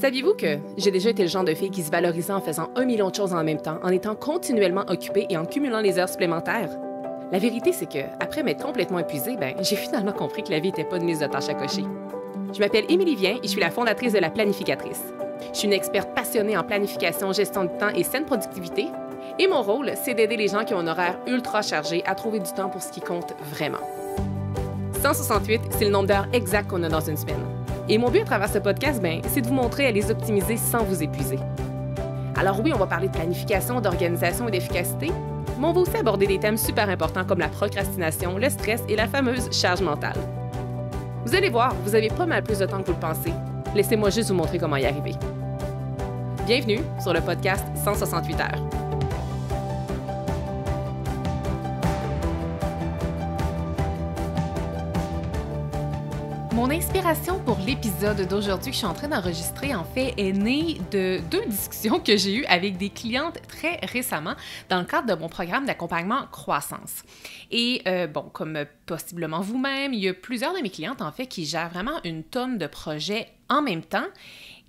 Saviez-vous que j'ai déjà été le genre de fille qui se valorisait en faisant 1 million de choses en même temps, en étant continuellement occupée et en cumulant les heures supplémentaires? La vérité, c'est que, après m'être complètement épuisée, j'ai finalement compris que la vie n'était pas une liste de tâches à cocher. Je m'appelle Émilie Vien et je suis la fondatrice de La Planificatrice. Je suis une experte passionnée en planification, gestion du temps et saine productivité. Et mon rôle, c'est d'aider les gens qui ont un horaire ultra chargé à trouver du temps pour ce qui compte vraiment. 168, c'est le nombre d'heures exact qu'on a dans une semaine. Et mon but à travers ce podcast, c'est de vous montrer à les optimiser sans vous épuiser. Alors oui, on va parler de planification, d'organisation et d'efficacité, mais on va aussi aborder des thèmes super importants comme la procrastination, le stress et la fameuse charge mentale. Vous allez voir, vous avez pas mal plus de temps que vous le pensez. Laissez-moi juste vous montrer comment y arriver. Bienvenue sur le podcast 168 heures. Mon inspiration pour l'épisode d'aujourd'hui que je suis en train d'enregistrer, en fait, est née de 2 discussions que j'ai eues avec des clientes très récemment dans le cadre de mon programme d'accompagnement croissance. Et comme possiblement vous-même, il y a plusieurs de mes clientes, en fait, qui gèrent vraiment une tonne de projets en même temps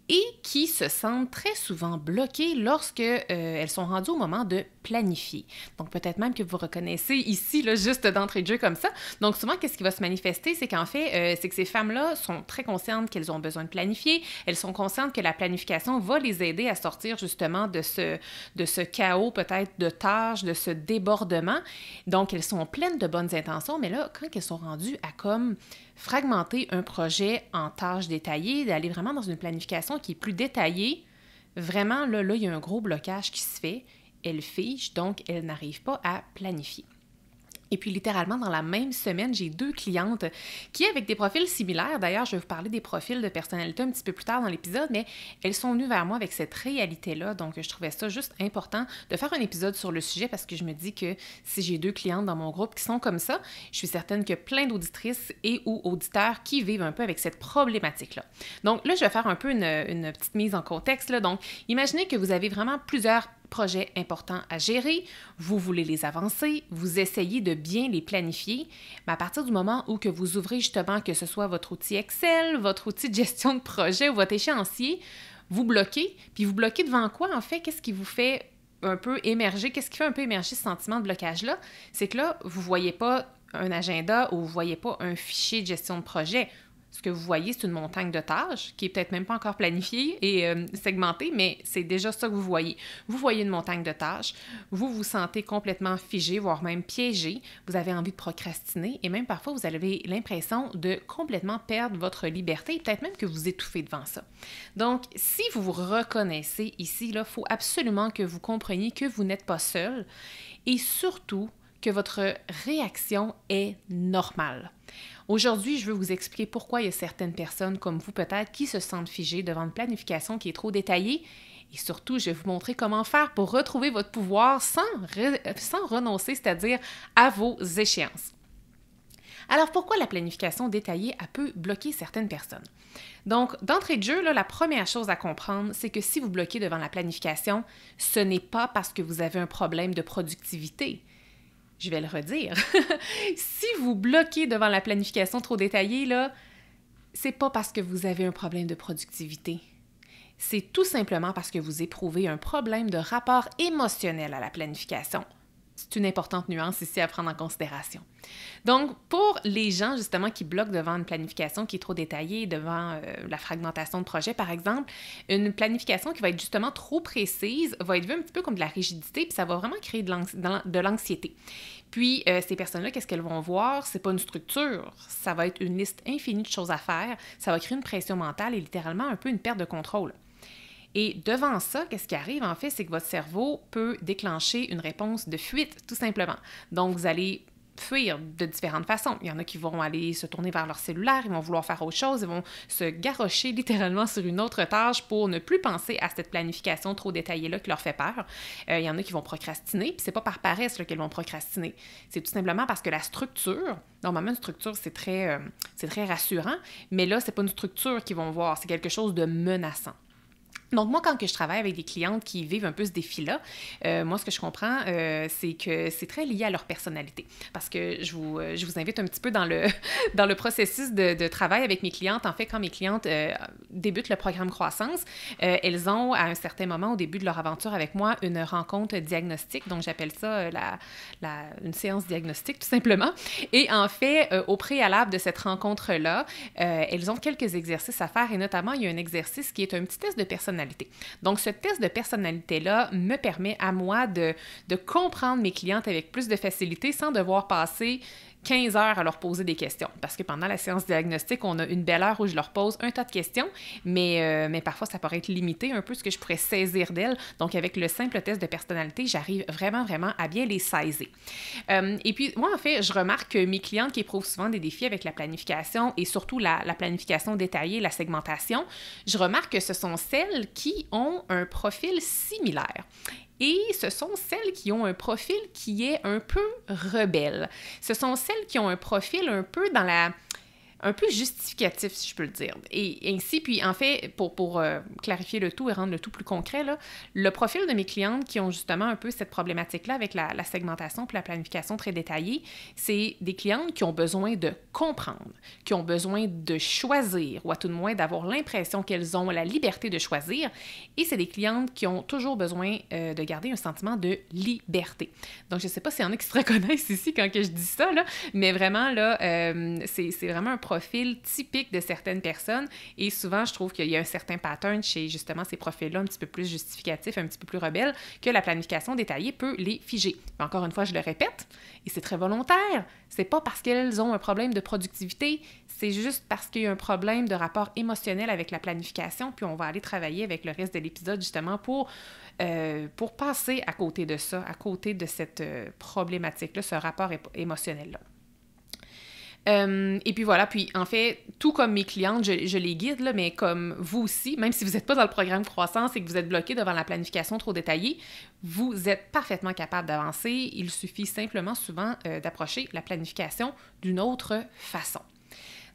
et qui se sentent très souvent bloquées lorsque elles sont rendues au moment de planifier. Donc, peut-être même que vous reconnaissez ici, là, juste d'entrée de jeu comme ça. Donc, souvent, qu'est-ce qui va se manifester? C'est qu'en fait, c'est que ces femmes-là sont très conscientes qu'elles ont besoin de planifier. Elles sont conscientes que la planification va les aider à sortir justement de ce chaos, peut-être, de tâches, de ce débordement. Donc, elles sont pleines de bonnes intentions, mais là, quand elles sont rendues à comme fragmenter un projet en tâches détaillées, d'aller vraiment dans une planification qui est plus détaillée, vraiment, là, il y a un gros blocage qui se fait. Elle fige, donc elle n'arrive pas à planifier. Et puis, littéralement, dans la même semaine, j'ai 2 clientes qui, avec des profils similaires, d'ailleurs, je vais vous parler des profils de personnalité un petit peu plus tard dans l'épisode, mais elles sont venues vers moi avec cette réalité-là. Donc, je trouvais ça juste important de faire un épisode sur le sujet parce que je me dis que si j'ai 2 clientes dans mon groupe qui sont comme ça, je suis certaine qu'il y a plein d'auditrices et ou auditeurs qui vivent un peu avec cette problématique-là. Donc, là, je vais faire un peu une petite mise en contexte, là. Donc, imaginez que vous avez vraiment plusieurs projets importants à gérer, vous voulez les avancer, vous essayez de bien les planifier, mais à partir du moment où que vous ouvrez justement, que ce soit votre outil Excel, votre outil de gestion de projet ou votre échéancier, vous bloquez, puis vous bloquez devant quoi en fait? Qu'est-ce qui vous fait un peu émerger? Qu'est-ce qui fait un peu émerger ce sentiment de blocage-là? C'est que là, vous ne voyez pas un agenda ou vous ne voyez pas un fichier de gestion de projet. Ce que vous voyez, c'est une montagne de tâches qui est peut-être même pas encore planifiée et segmentée, mais c'est déjà ça que vous voyez. Vous voyez une montagne de tâches, vous vous sentez complètement figé, voire même piégé, vous avez envie de procrastiner et même parfois vous avez l'impression de complètement perdre votre liberté et peut-être même que vous étouffez devant ça. Donc, si vous vous reconnaissez ici, il faut absolument que vous compreniez que vous n'êtes pas seul et surtout que votre réaction est normale. Aujourd'hui, je veux vous expliquer pourquoi il y a certaines personnes comme vous peut-être qui se sentent figées devant une planification qui est trop détaillée et surtout, je vais vous montrer comment faire pour retrouver votre pouvoir sans renoncer, c'est-à-dire à vos échéances. Alors, pourquoi la planification détaillée peut bloquer certaines personnes? Donc, d'entrée de jeu, là, la première chose à comprendre, c'est que si vous bloquez devant la planification, ce n'est pas parce que vous avez un problème de productivité. Je vais le redire. Si vous bloquez devant la planification trop détaillée, là, c'est pas parce que vous avez un problème de productivité. C'est tout simplement parce que vous éprouvez un problème de rapport émotionnel à la planification. C'est une importante nuance ici à prendre en considération. Donc, pour les gens, justement, qui bloquent devant une planification qui est trop détaillée, devant la fragmentation de projet, par exemple, une planification qui va être justement trop précise va être vue un petit peu comme de la rigidité, puis ça va vraiment créer de l'anxiété. Puis, ces personnes-là, qu'est-ce qu'elles vont voir? C'est pas une structure, ça va être une liste infinie de choses à faire, ça va créer une pression mentale et littéralement un peu une perte de contrôle. Et devant ça, qu'est-ce qui arrive en fait, c'est que votre cerveau peut déclencher une réponse de fuite, tout simplement. Donc, vous allez fuir de différentes façons. Il y en a qui vont aller se tourner vers leur cellulaire, ils vont vouloir faire autre chose, ils vont se garrocher littéralement sur une autre tâche pour ne plus penser à cette planification trop détaillée-là qui leur fait peur. Il y en a qui vont procrastiner, puis c'est pas par paresse là, qu'elles vont procrastiner. C'est tout simplement parce que la structure, normalement une structure c'est très rassurant, mais là c'est pas une structure qu'ils vont voir, c'est quelque chose de menaçant. Donc, moi, quand que je travaille avec des clientes qui vivent un peu ce défi-là, moi, ce que je comprends, c'est que c'est très lié à leur personnalité. Parce que je vous invite un petit peu dans le processus de travail avec mes clientes. En fait, quand mes clientes débutent le programme Croissance, elles ont, à un certain moment, au début de leur aventure avec moi, une rencontre diagnostique. Donc, j'appelle ça une séance diagnostique, tout simplement. Et en fait, au préalable de cette rencontre-là, elles ont quelques exercices à faire. Et notamment, il y a un exercice qui est un petit test de personnalité. Donc, ce test de personnalité-là me permet à moi de comprendre mes clientes avec plus de facilité sans devoir passer 15 heures à leur poser des questions. Parce que pendant la séance diagnostique, on a une belle heure où je leur pose un tas de questions, mais parfois, ça pourrait être limité un peu ce que je pourrais saisir d'elles. Donc, avec le simple test de personnalité, j'arrive vraiment, vraiment à bien les saisir. Et puis, moi, en fait, je remarque que mes clientes qui éprouvent souvent des défis avec la planification et surtout la planification détaillée, la segmentation, je remarque que ce sont celles qui ont un profil similaire. Et ce sont celles qui ont un profil qui est un peu rebelle. Ce sont celles qui ont un profil un peu un peu justificatif, si je peux le dire. Et ainsi, puis en fait, pour clarifier le tout et rendre le tout plus concret, là, le profil de mes clientes qui ont justement un peu cette problématique-là avec la segmentation puis la planification très détaillée, c'est des clientes qui ont besoin de comprendre, qui ont besoin de choisir, ou à tout de moins d'avoir l'impression qu'elles ont la liberté de choisir. Et c'est des clientes qui ont toujours besoin de garder un sentiment de liberté. Donc, je ne sais pas s'il y en a qui se reconnaissent ici quand que je dis ça, là, mais vraiment, là, c'est vraiment un profil typique de certaines personnes et souvent, je trouve qu'il y a un certain pattern chez justement ces profils-là un petit peu plus justificatifs, un petit peu plus rebelles, que la planification détaillée peut les figer. Mais encore une fois, je le répète, et c'est très volontaire, c'est pas parce qu'elles ont un problème de productivité, c'est juste parce qu'il y a un problème de rapport émotionnel avec la planification, puis on va aller travailler avec le reste de l'épisode justement pour passer à côté de ça, à côté de cette problématique-là, ce rapport émotionnel-là. Et puis voilà, puis en fait, tout comme mes clientes, je les guide, là, mais comme vous aussi, même si vous n'êtes pas dans le programme Croissance et que vous êtes bloqué devant la planification trop détaillée, vous êtes parfaitement capable d'avancer. Il suffit simplement souvent d'approcher la planification d'une autre façon.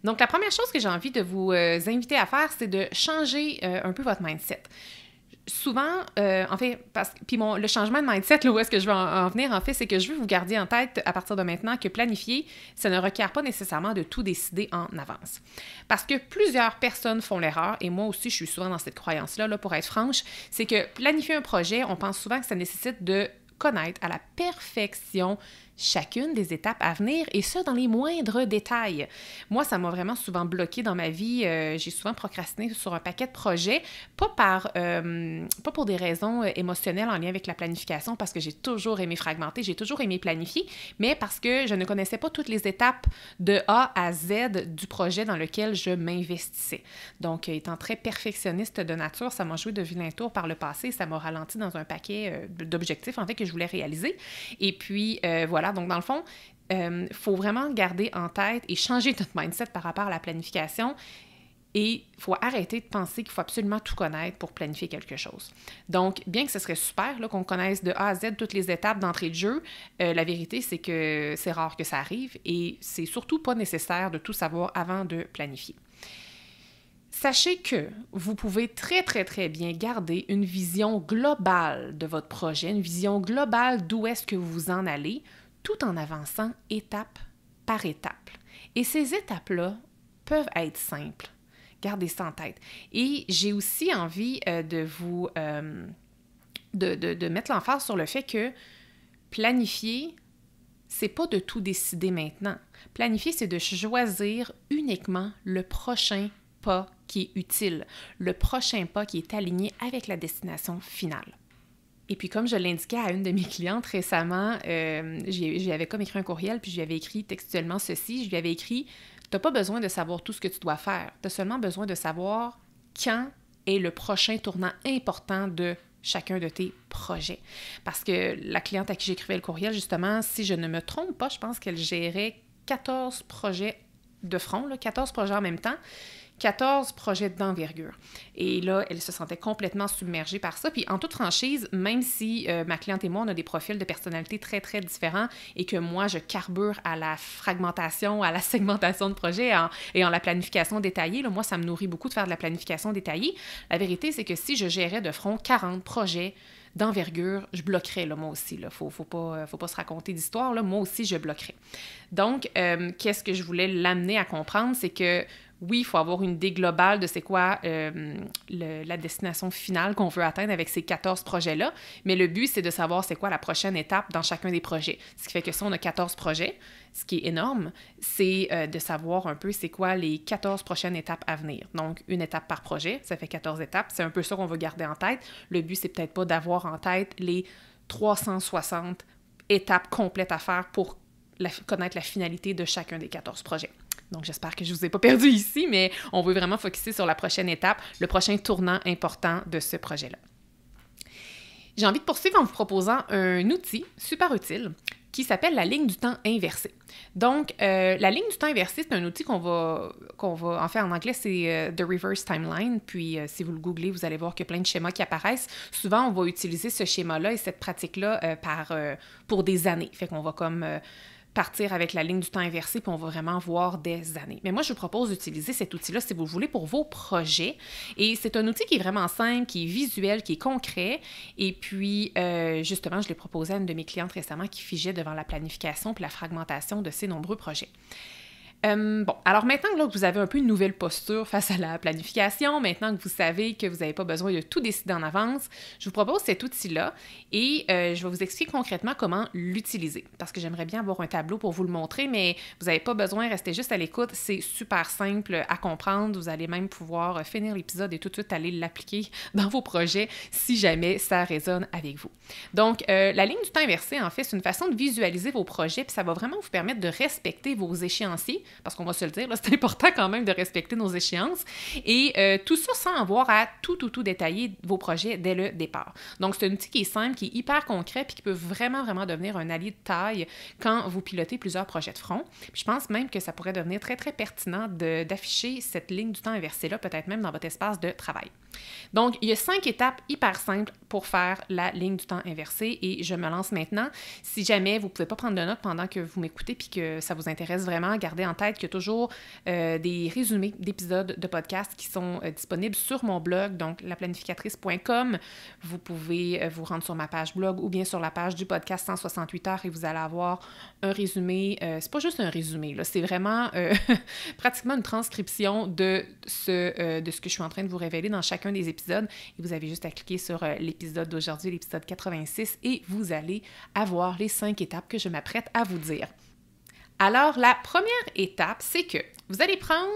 Donc, la première chose que j'ai envie de vous inviter à faire, c'est de changer un peu votre mindset. Souvent, en fait, le changement de mindset, là, où est-ce que je veux en venir, en fait, c'est que je veux vous garder en tête à partir de maintenant que planifier, ça ne requiert pas nécessairement de tout décider en avance. Parce que plusieurs personnes font l'erreur, et moi aussi, je suis souvent dans cette croyance-là, là, pour être franche, c'est que planifier un projet, on pense souvent que ça nécessite de connaître à la perfection chacune des étapes à venir, et ça dans les moindres détails. Moi, ça m'a vraiment souvent bloqué dans ma vie. J'ai souvent procrastiné sur un paquet de projets, pas pour des raisons émotionnelles en lien avec la planification, parce que j'ai toujours aimé fragmenter, j'ai toujours aimé planifier, mais parce que je ne connaissais pas toutes les étapes de A à Z du projet dans lequel je m'investissais. Donc, étant très perfectionniste de nature, ça m'a joué de vilain tour par le passé, ça m'a ralenti dans un paquet d'objectifs, en fait, que je voulais réaliser. Et puis, voilà. Donc, dans le fond, faut vraiment garder en tête et changer notre mindset par rapport à la planification. Et il faut arrêter de penser qu'il faut absolument tout connaître pour planifier quelque chose. Donc, bien que ce serait super là, qu'on connaisse de A à Z toutes les étapes d'entrée de jeu, la vérité, c'est que c'est rare que ça arrive et c'est surtout pas nécessaire de tout savoir avant de planifier. Sachez que vous pouvez très, très, très bien garder une vision globale de votre projet, une vision globale d'où est-ce que vous en allez, tout en avançant étape par étape. Et ces étapes-là peuvent être simples. Gardez ça en tête. Et j'ai aussi envie de vous de mettre l'emphase sur le fait que planifier, c'est pas de tout décider maintenant. Planifier, c'est de choisir uniquement le prochain pas qui est utile, le prochain pas qui est aligné avec la destination finale. Et puis, comme je l'indiquais à une de mes clientes récemment, j'y avais comme écrit un courriel, puis je lui avais écrit textuellement ceci. Je lui avais écrit « T'as pas besoin de savoir tout ce que tu dois faire. T'as seulement besoin de savoir quand est le prochain tournant important de chacun de tes projets. » Parce que la cliente à qui j'écrivais le courriel, justement, si je ne me trompe pas, je pense qu'elle gérait 14 projets de front, 14 projets en même temps, 14 projets d'envergure. Et là, elle se sentait complètement submergée par ça. Puis en toute franchise, même si ma cliente et moi, on a des profils de personnalité très, très différents et que moi, je carbure à la fragmentation, à la segmentation de projets et en la planification détaillée, là, moi, ça me nourrit beaucoup de faire de la planification détaillée. La vérité, c'est que si je gérais de front 40 projets d'envergure, je bloquerais, là, moi aussi. Il ne faut pas se raconter d'histoire. Là. Moi aussi, je bloquerais. Donc, qu'est-ce que je voulais l'amener à comprendre? C'est que oui, il faut avoir une idée globale de c'est quoi la destination finale qu'on veut atteindre avec ces 14 projets-là, mais le but, c'est de savoir c'est quoi la prochaine étape dans chacun des projets. Ce qui fait que si on a 14 projets, ce qui est énorme, c'est de savoir un peu c'est quoi les 14 prochaines étapes à venir. Donc, une étape par projet, ça fait 14 étapes. C'est un peu ça qu'on veut garder en tête. Le but, c'est peut-être pas d'avoir en tête les 360 étapes complètes à faire pour connaître la finalité de chacun des 14 projets. Donc, j'espère que je ne vous ai pas perdu ici, mais on veut vraiment focusser sur la prochaine étape, le prochain tournant important de ce projet-là. J'ai envie de poursuivre en vous proposant un outil super utile qui s'appelle la ligne du temps inversée. Donc, la ligne du temps inversée, c'est un outil qu'on va en fait, en anglais, c'est The Reverse Timeline. Puis, si vous le googlez, vous allez voir qu'il y a plein de schémas qui apparaissent. Souvent, on va utiliser ce schéma-là et cette pratique-là pour des années. Fait qu'on va comme partir avec la ligne du temps inversée, puis on va vraiment voir des années. Mais moi, je vous propose d'utiliser cet outil-là, si vous le voulez, pour vos projets. Et c'est un outil qui est vraiment simple, qui est visuel, qui est concret. Et puis, justement, je l'ai proposé à une de mes clientes récemment qui figeait devant la planification puis la fragmentation de ses nombreux projets. Bon, alors maintenant là, que vous avez un peu une nouvelle posture face à la planification, maintenant que vous savez que vous n'avez pas besoin de tout décider en avance, je vous propose cet outil-là et je vais vous expliquer concrètement comment l'utiliser parce que j'aimerais bien avoir un tableau pour vous le montrer, mais vous n'avez pas besoin, restez juste à l'écoute, c'est super simple à comprendre, vous allez même pouvoir finir l'épisode et tout de suite aller l'appliquer dans vos projets si jamais ça résonne avec vous. Donc, la ligne du temps inversé, en fait, c'est une façon de visualiser vos projets puis ça va vraiment vous permettre de respecter vos échéanciers. Parce qu'on va se le dire, là, c'est important quand même de respecter nos échéances. Et tout ça sans avoir à tout détailler vos projets dès le départ. Donc, c'est un outil qui est simple, qui est hyper concret puis qui peut vraiment devenir un allié de taille quand vous pilotez plusieurs projets de front. Puis je pense même que ça pourrait devenir très pertinent d'afficher cette ligne du temps inversée-là, peut-être même dans votre espace de travail. Donc, il y a 5 étapes hyper simples pour faire la ligne du temps inversée et je me lance maintenant. Si jamais vous ne pouvez pas prendre de notes pendant que vous m'écoutez puis que ça vous intéresse vraiment, gardez en tête qu'il y a toujours des résumés d'épisodes de podcast qui sont disponibles sur mon blog, donc laplanificatrice.com. Vous pouvez vous rendre sur ma page blog ou bien sur la page du podcast 168 heures et vous allez avoir un résumé. C'est pas juste un résumé, là, c'est vraiment pratiquement une transcription de ce que je suis en train de vous révéler dans chacun des épisodes. Et vous avez juste à cliquer sur l'épisode d'aujourd'hui, l'épisode 86, et vous allez avoir les 5 étapes que je m'apprête à vous dire. Alors, la première étape, c'est que vous allez prendre,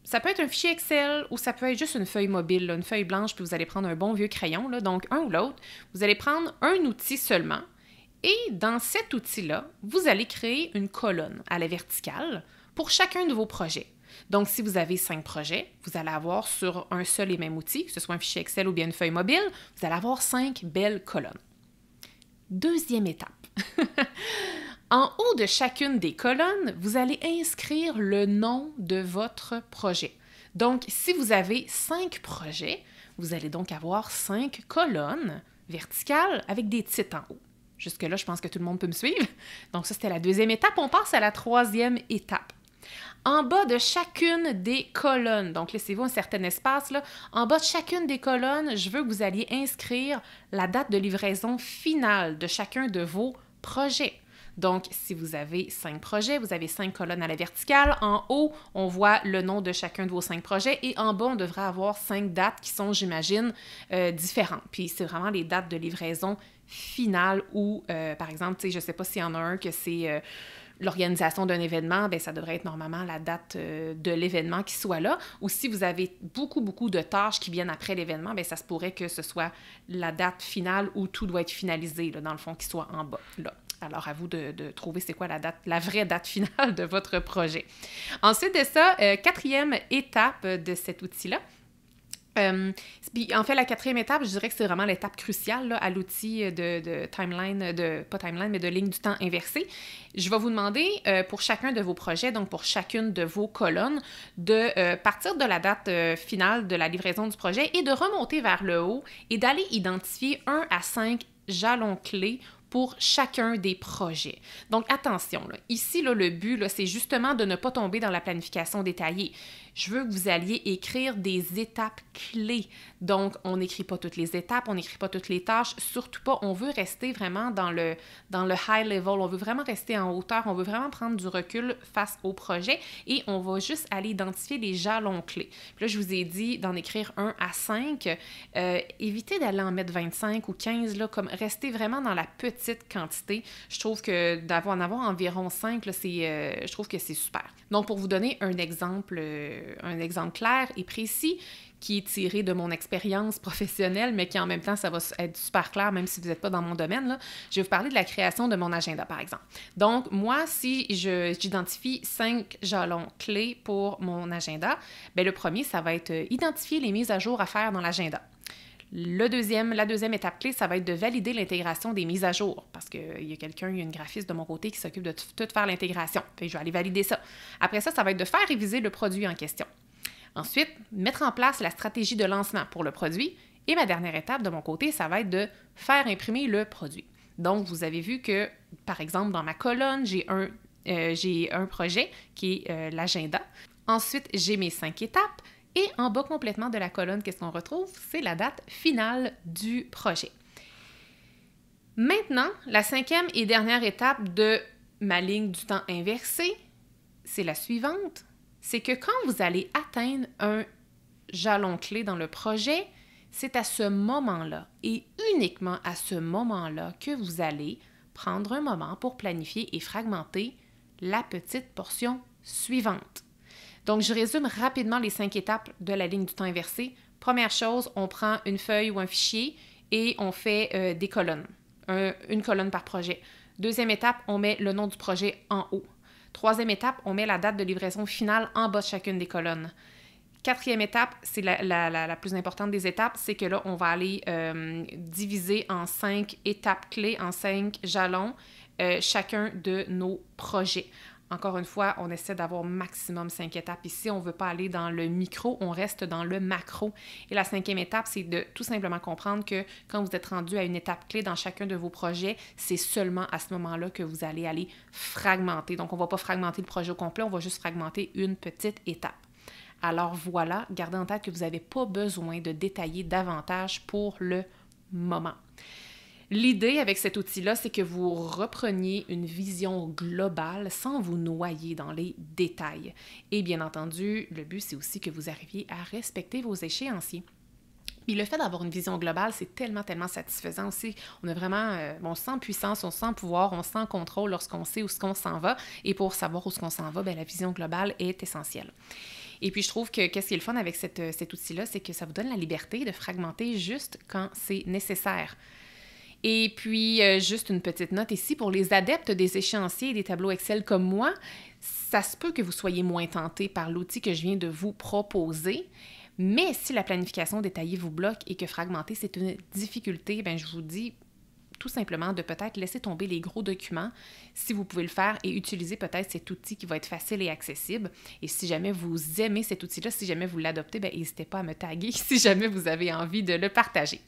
ça peut être un fichier Excel ou ça peut être juste une feuille mobile, là, une feuille blanche, puis vous allez prendre un bon vieux crayon, là, donc un ou l'autre. Vous allez prendre un outil seulement et dans cet outil-là, vous allez créer une colonne à la verticale pour chacun de vos projets. Donc, si vous avez 5 projets, vous allez avoir sur un seul et même outil, que ce soit un fichier Excel ou bien une feuille mobile, vous allez avoir 5 belles colonnes. Deuxième étape. En haut de chacune des colonnes, vous allez inscrire le nom de votre projet. Donc, si vous avez 5 projets, vous allez donc avoir 5 colonnes verticales avec des titres en haut. Jusque-là, je pense que tout le monde peut me suivre. Donc, ça, c'était la deuxième étape. On passe à la troisième étape. En bas de chacune des colonnes, donc laissez-vous un certain espace, là. En bas de chacune des colonnes, je veux que vous alliez inscrire la date de livraison finale de chacun de vos projets. Donc, si vous avez 5 projets, vous avez 5 colonnes à la verticale. En haut, on voit le nom de chacun de vos 5 projets. Et en bas, on devrait avoir 5 dates qui sont, j'imagine, différentes. Puis, c'est vraiment les dates de livraison finale ou, par exemple, je ne sais pas s'il y en a un que c'est l'organisation d'un événement, bien, ça devrait être normalement la date de l'événement qui soit là. Ou si vous avez beaucoup de tâches qui viennent après l'événement, bien, ça se pourrait que ce soit la date finale où tout doit être finalisé, là, dans le fond, qui soit en bas, là. Alors, à vous de trouver c'est quoi la vraie date finale de votre projet. Ensuite de ça, quatrième étape de cet outil-là, Puis en fait, la quatrième étape, je dirais que c'est vraiment l'étape cruciale là, à l'outil de timeline, pas timeline, mais de ligne du temps inversée. Je vais vous demander pour chacun de vos projets, donc pour chacune de vos colonnes, de partir de la date finale de la livraison du projet et de remonter vers le haut et d'aller identifier 1 à 5 jalons clés pour chacun des projets. Donc, attention, là, ici, là, le but, là, c'est justement de ne pas tomber dans la planification détaillée. Je veux que vous alliez écrire des étapes clés. Donc, on n'écrit pas toutes les étapes, on n'écrit pas toutes les tâches, surtout pas. On veut rester vraiment dans le high level, on veut vraiment rester en hauteur, on veut vraiment prendre du recul face au projet et on va juste aller identifier les jalons clés. Puis là, je vous ai dit d'en écrire 1 à 5. Évitez d'aller en mettre 25 ou 15, là, comme rester vraiment dans la petite quantité. Je trouve que en avoir environ 5, là, je trouve que c'est super. Donc, pour vous donner un exemple clair et précis qui est tiré de mon expérience professionnelle, mais qui en même temps, ça va être super clair, même si vous n'êtes pas dans mon domaine, là, je vais vous parler de la création de mon agenda, par exemple. Donc, moi, si j'identifie 5 jalons clés pour mon agenda, bien, le premier, ça va être identifier les mises à jour à faire dans l'agenda. La deuxième étape clé, ça va être de valider l'intégration des mises à jour parce qu'il y a une graphiste de mon côté qui s'occupe de tout faire l'intégration. Fait que je vais aller valider ça. Après ça, ça va être de faire réviser le produit en question. Ensuite, mettre en place la stratégie de lancement pour le produit. Et ma dernière étape de mon côté, ça va être de faire imprimer le produit. Donc, vous avez vu que, par exemple, dans ma colonne, j'ai un projet qui est l'agenda. Ensuite, j'ai mes 5 étapes. Et en bas complètement de la colonne, qu'est-ce qu'on retrouve? C'est la date finale du projet. Maintenant, la 5e et dernière étape de ma ligne du temps inversée, c'est la suivante. C'est que quand vous allez atteindre un jalon clé dans le projet, c'est à ce moment-là et uniquement à ce moment-là que vous allez prendre un moment pour planifier et fragmenter la petite portion suivante. Donc, je résume rapidement les 5 étapes de la ligne du temps inversé. Première chose, on prend une feuille ou un fichier et on fait des colonnes, une colonne par projet. Deuxième étape, on met le nom du projet en haut. Troisième étape, on met la date de livraison finale en bas de chacune des colonnes. Quatrième étape, c'est la plus importante des étapes, c'est que là, on va aller diviser en 5 étapes clés, en 5 jalons, chacun de nos projets. Encore une fois, on essaie d'avoir maximum 5 étapes. Ici, on ne veut pas aller dans le micro, on reste dans le macro. Et la 5e étape, c'est de tout simplement comprendre que quand vous êtes rendu à une étape clé dans chacun de vos projets, c'est seulement à ce moment-là que vous allez aller fragmenter. Donc, on ne va pas fragmenter le projet au complet, on va juste fragmenter une petite étape. Alors voilà, gardez en tête que vous n'avez pas besoin de détailler davantage pour le moment. L'idée avec cet outil-là, c'est que vous repreniez une vision globale sans vous noyer dans les détails. Et bien entendu, le but, c'est aussi que vous arriviez à respecter vos échéanciers. Puis le fait d'avoir une vision globale, c'est tellement satisfaisant aussi. On a vraiment, on se sent puissance, on se sent pouvoir, on se sent contrôle lorsqu'on sait où est-ce qu'on s'en va. Et pour savoir où est-ce qu'on s'en va, bien, la vision globale est essentielle. Et puis, je trouve que qu'est-ce qui est le fun avec cet outil-là, c'est que ça vous donne la liberté de fragmenter juste quand c'est nécessaire. Et puis, juste une petite note ici, pour les adeptes des échéanciers et des tableaux Excel comme moi, ça se peut que vous soyez moins tentés par l'outil que je viens de vous proposer, mais si la planification détaillée vous bloque et que fragmenter, c'est une difficulté, bien, je vous dis tout simplement de peut-être laisser tomber les gros documents si vous pouvez le faire et utiliser peut-être cet outil qui va être facile et accessible. Et si jamais vous aimez cet outil-là, si jamais vous l'adoptez, bien, n'hésitez pas à me taguer si jamais vous avez envie de le partager.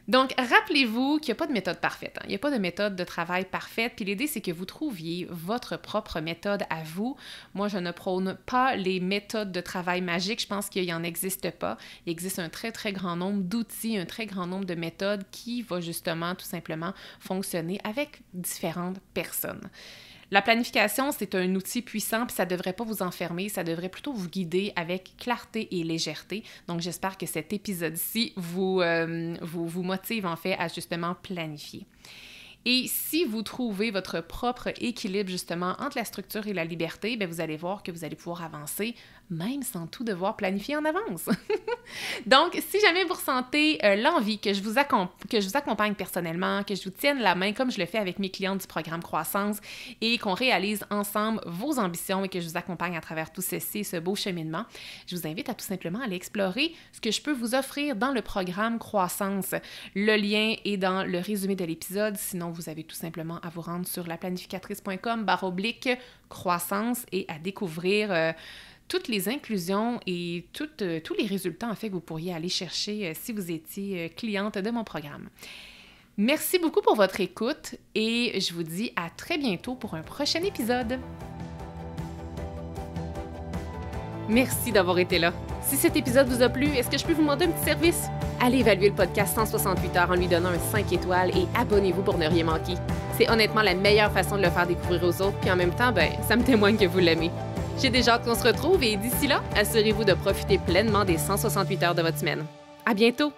Donc, rappelez-vous qu'il n'y a pas de méthode parfaite. Il n'y a pas de méthode de travail parfaite. Puis l'idée, c'est que vous trouviez votre propre méthode à vous. Moi, je ne prône pas les méthodes de travail magiques. Je pense qu'il n'y en existe pas. Il existe un très, très grand nombre d'outils, un très grand nombre de méthodes qui va justement, tout simplement, fonctionner avec différentes personnes. La planification, c'est un outil puissant, puis ça ne devrait pas vous enfermer, ça devrait plutôt vous guider avec clarté et légèreté. Donc, j'espère que cet épisode-ci vous motive en fait à justement planifier. Et si vous trouvez votre propre équilibre justement entre la structure et la liberté, bien, vous allez voir que vous allez pouvoir avancer même sans tout devoir planifier en avance. Donc, si jamais vous ressentez l'envie que je vous accompagne personnellement, que je vous tienne la main comme je le fais avec mes clientes du programme Croissance et qu'on réalise ensemble vos ambitions et que je vous accompagne à travers tout ceci, ce beau cheminement, je vous invite à tout simplement aller explorer ce que je peux vous offrir dans le programme Croissance. Le lien est dans le résumé de l'épisode, sinon vous avez tout simplement à vous rendre sur laplanificatrice.com/croissance et à découvrir toutes les inclusions et tous les résultats en fait que vous pourriez aller chercher si vous étiez cliente de mon programme. Merci beaucoup pour votre écoute et je vous dis à très bientôt pour un prochain épisode. Merci d'avoir été là. Si cet épisode vous a plu, est-ce que je peux vous demander un petit service? Allez évaluer le podcast 168 heures en lui donnant un 5 étoiles et abonnez-vous pour ne rien manquer. C'est honnêtement la meilleure façon de le faire découvrir aux autres, puis en même temps, ça me témoigne que vous l'aimez. J'ai déjà hâte qu'on se retrouve et d'ici là, assurez-vous de profiter pleinement des 168 heures de votre semaine. À bientôt!